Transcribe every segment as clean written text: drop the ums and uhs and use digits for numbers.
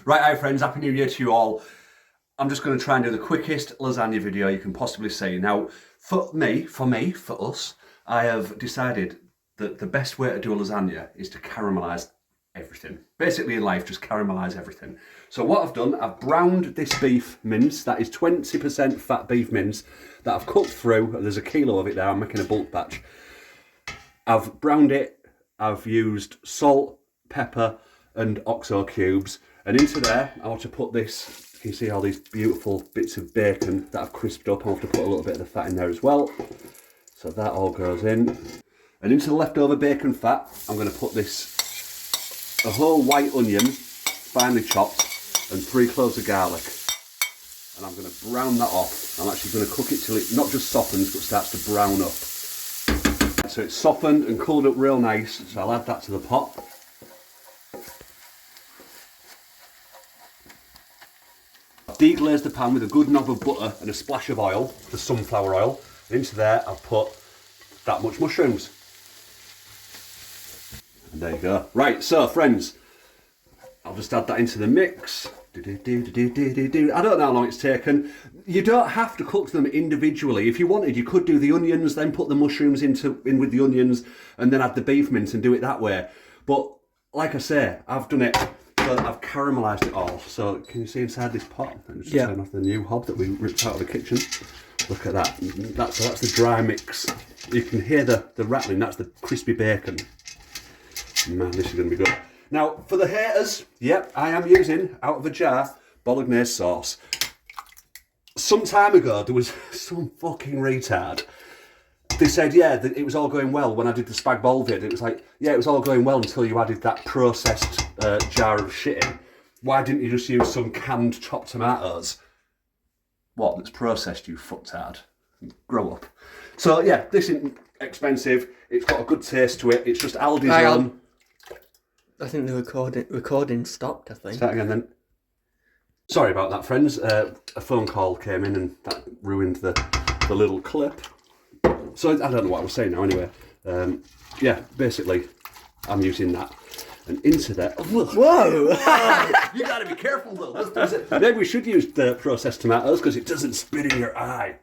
Right, hi friends, Happy New Year to you all. I'm just going to try and do the quickest lasagna video you can possibly see. Now, for us, I have decided that the best way to do a lasagna is to caramelise everything. Basically in life, just caramelise everything. So what I've done, I've browned this beef mince, that is 20% fat beef mince, that I've cooked through. There's a kilo of it there, I'm making a bulk batch. I've browned it, I've used salt, pepper and OXO cubes, and into there I want to put this. You can see all these beautiful bits of bacon that I've crisped up. I want to put a little bit of the fat in there as well, so that all goes in. And into the leftover bacon fat I'm going to put a whole white onion finely chopped and 3 cloves of garlic, and I'm going to brown that off. I'm actually going to cook it till it not just softens but starts to brown up. So it's softened and cooled up real nice, so I'll add that to the pot. I've deglazed the pan with a good knob of butter and a splash of oil, the sunflower oil. And into there I've put that much mushrooms. And there you go. Right, so friends, I'll just add that into the mix. I don't know how long it's taken. You don't have to cook them individually. If you wanted, you could do the onions, then put the mushrooms in with the onions, and then add the beef mince and do it that way. But like I say, I've done it, so I've caramelised it all. So can you see inside this pot? And just turn off the new hob that we ripped out of the kitchen. Look at that. That's the dry mix. You can hear the rattling. That's the crispy bacon. Man, this is going to be good. Now, for the haters, yep, I am using, out of a jar, bolognese sauce. Some time ago, there was some fucking retard. They said, yeah, that it was all going well when I did the spag bol vid. It was like, yeah, it was all going well until you added that processed jar of shit in. Why didn't you just use some canned chopped tomatoes? What, that's processed, you fucktard? Grow up. So, yeah, this isn't expensive. It's got a good taste to it. It's just Aldi's own. I think the recording stopped, I think. Start again then. Sorry about that, friends. A phone call came in and that ruined the little clip. So I don't know what I was saying now anyway. Yeah, basically, I'm using that. And into that... Whoa! You gotta be careful though. Maybe we should use the processed tomatoes because it doesn't spit in your eye.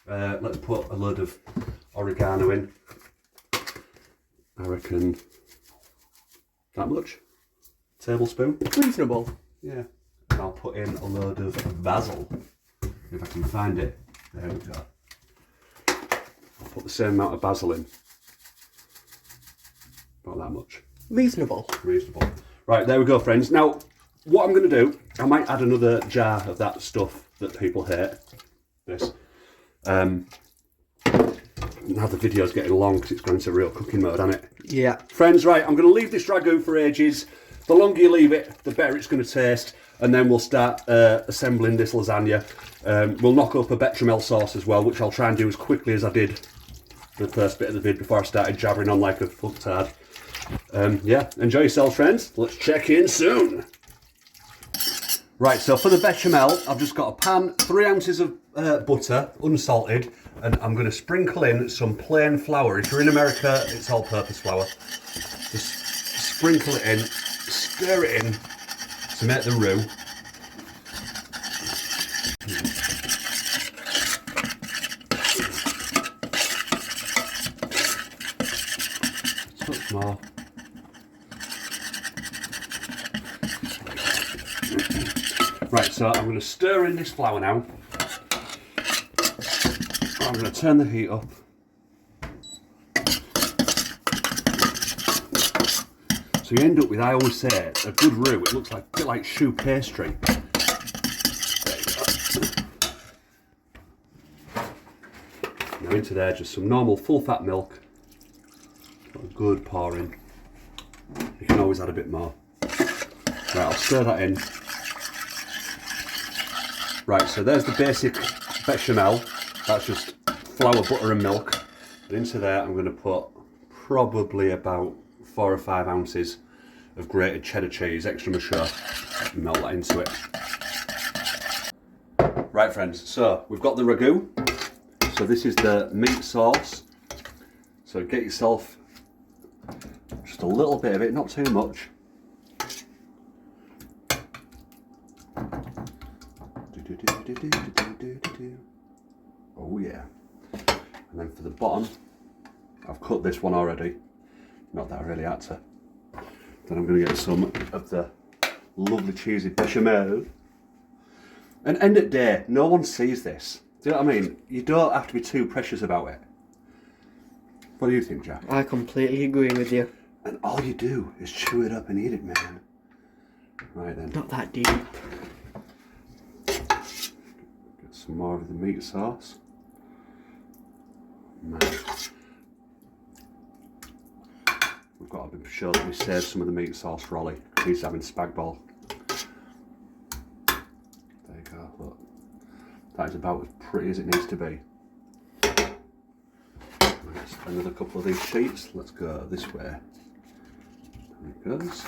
Let's put a load of oregano in. I reckon... that much? Tablespoon? Reasonable. Yeah. And I'll put in a load of basil, if I can find it. There we go. I'll put the same amount of basil in. Not that much. Reasonable. Reasonable. Right, there we go, friends. Now, what I'm going to do, I might add another jar of that stuff that people hate. This. Now the video's getting long because it's going into real cooking mode, hasn't it? Yeah. Friends, right, I'm going to leave this ragu for ages. The longer you leave it, the better it's going to taste. And then we'll start assembling this lasagna. We'll knock up a bechamel sauce as well, which I'll try and do as quickly as I did the first bit of the vid before I started jabbering on like a fucktard. Yeah, enjoy yourselves, friends. Let's check in soon. Right, so for the bechamel, I've just got a pan, 3 ounces of butter, unsalted, and I'm going to sprinkle in some plain flour. If you're in America, it's all-purpose flour. Just sprinkle it in, stir it in to make the roux. Touch more. Right, so I'm going to stir in this flour now. I'm going to turn the heat up. So you end up with, I always say, a good roux. It looks like a bit like choux pastry. There you go. Now into there, just some normal full-fat milk. Got a good pour in. You can always add a bit more. Right, I'll stir that in. Right, so there's the basic bechamel. That's just flour, butter and milk. And into there I'm going to put probably about 4 or 5 ounces of grated cheddar cheese, extra mature, and melt that into it. Right friends, so we've got the ragu. So this is the meat sauce. So get yourself just a little bit of it, not too much. Oh yeah. And then for the bottom, I've cut this one already. Not that I really had to. Then I'm going to get some of the lovely cheesy bechamel. And end of day, no one sees this. Do you know what I mean? You don't have to be too precious about it. What do you think, Jack? I completely agree with you. And all you do is chew it up and eat it, man. Right then. Not that deep. Get some more of the meat sauce. Man. We've got to be sure that we save some of the meat sauce for Ollie. He's having spag bol. There you go, look. That is about as pretty as it needs to be. Let's another couple of these sheets. Let's go this way. There it goes.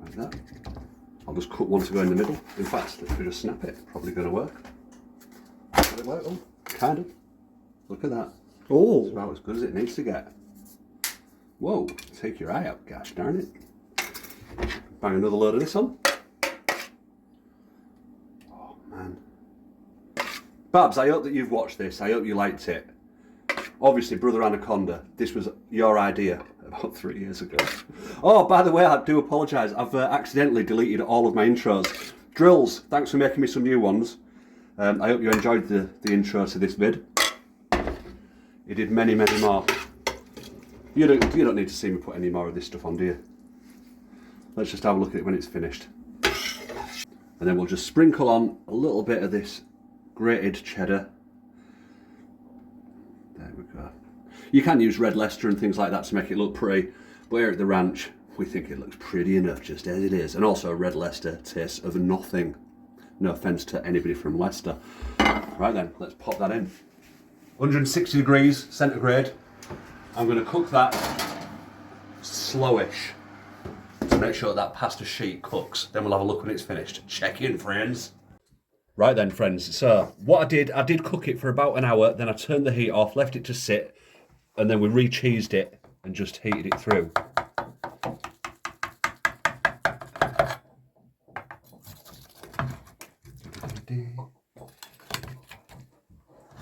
Like that. I'll just cut one to go in the middle. In fact, if we just snap it, probably going to work. Kind of. Look at that. Oh. It's about as good as it needs to get. Whoa, take your eye out, gosh darn it. Bang another load of this on. Oh man. Babs, I hope that you've watched this. I hope you liked it. Obviously, Brother Anaconda, this was your idea about 3 years ago. Oh, by the way, I do apologise. I've accidentally deleted all of my intros. Drills, thanks for making me some new ones. I hope you enjoyed the intro to this vid. You did many, many more. You don't need to see me put any more of this stuff on, do you? Let's just have a look at it when it's finished. And then we'll just sprinkle on a little bit of this grated cheddar. There we go. You can use red Leicester and things like that to make it look pretty, but here at the ranch, we think it looks pretty enough just as it is. And also red Leicester tastes of nothing. No offence to anybody from Leicester. Right then, let's pop that in. 160 degrees centigrade. I'm going to cook that slowish to make sure that pasta sheet cooks. Then we'll have a look when it's finished. Check in, friends. Right then, friends. So what I did cook it for about an hour. Then I turned the heat off, left it to sit, and then we re-cheesed it and just heated it through.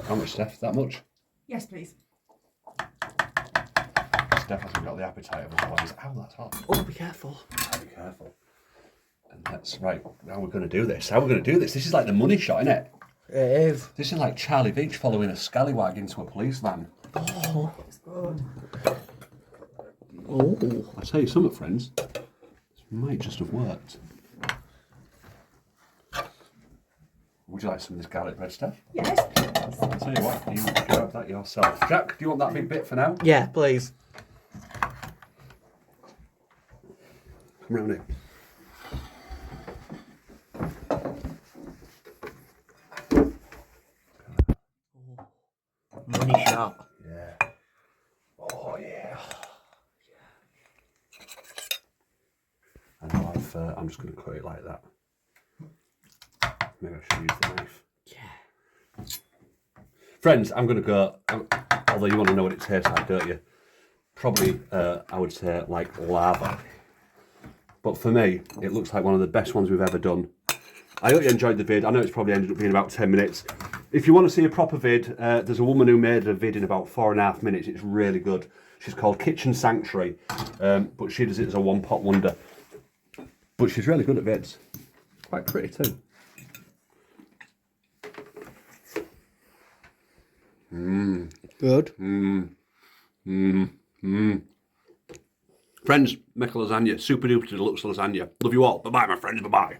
How much, Steph? That much? Yes, please. Steph hasn't got the appetite of otherwise. Ow, that's hot. Oh, be careful. Be careful. And that's right. How we're going to do this? How we're going to do this? This is like the money shot, isn't it? It is. This is like Charlie Beach following a scallywag into a police van. Oh. It's good. Oh. I'll tell you something, friends. This might just have worked. Would you like some of this garlic bread, Steph? Yes, please. I'll tell you what, you grab that yourself. Jack, do you want that big bit for now? Yeah, please. Come round here. Money shot. Yeah. Oh, yeah. And I'm just going to cut it like that. Maybe I should use the knife. Yeah. Friends, I'm going to go, although you want to know what it tastes like, don't you? Probably, I would say, like lava. But for me, it looks like one of the best ones we've ever done. I hope you enjoyed the vid. I know it's probably ended up being about 10 minutes. If you want to see a proper vid, there's a woman who made a vid in about 4.5 minutes. It's really good. She's called Kitchen Sanctuary, but she does it as a one-pot wonder. But she's really good at vids. Quite pretty too. Good. Friends, make a lasagna. Super duper deluxe lasagna. Love you all. Bye-bye, my friends. Bye-bye.